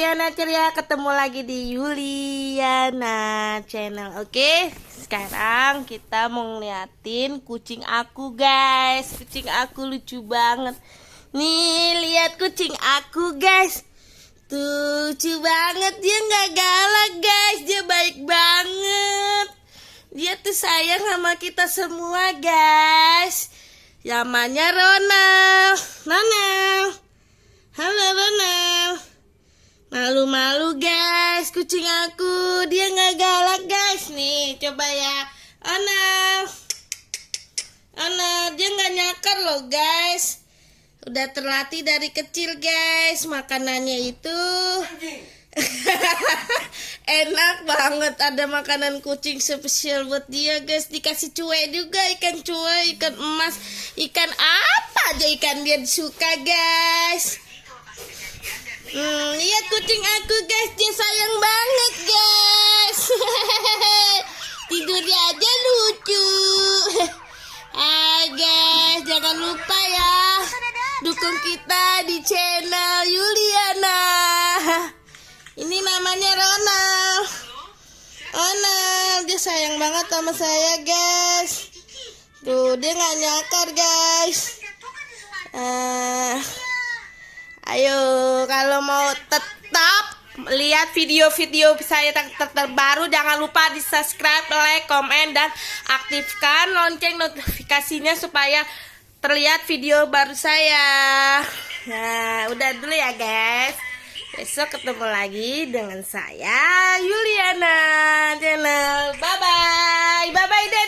Yuliana Ceria, ketemu lagi di Yuliana Channel. Oke, sekarang kita mau ngeliatin kucing aku, guys. Kucing aku lucu banget. Nih, lihat kucing aku, guys. Tuh, lucu banget. Dia nggak galak, guys. Dia baik banget. Dia tuh sayang sama kita semua, guys. Namanya Ronald. Ronald. Halo Ronald. Malu-malu, guys, kucing aku. Dia nggak galak, guys. Nih, coba ya. Ronald. Ronald, dia nggak nyakar loh, guys. Udah terlatih dari kecil, guys. Makanannya itu enak banget. Ada makanan kucing spesial buat dia, guys. Dikasih cuek juga, ikan cuek, ikan emas, ikan apa aja ikan dia suka, guys. Lihat kucing aku, guys. Dia sayang banget, guys. Tidurnya aja lucu. Guys, jangan lupa ya, dukung kita di channel Yuliana. Ini namanya Ronald. Ronald, dia sayang banget sama saya, guys. Tuh, dia nggak nyakar, guys. Ayo, kalau mau tetap lihat video-video saya terbaru, jangan lupa di subscribe, like, komen, dan aktifkan lonceng notifikasinya supaya terlihat video baru saya. Nah, udah dulu ya, guys. Besok ketemu lagi dengan saya Yuliana Channel. Bye bye. Bye bye deh.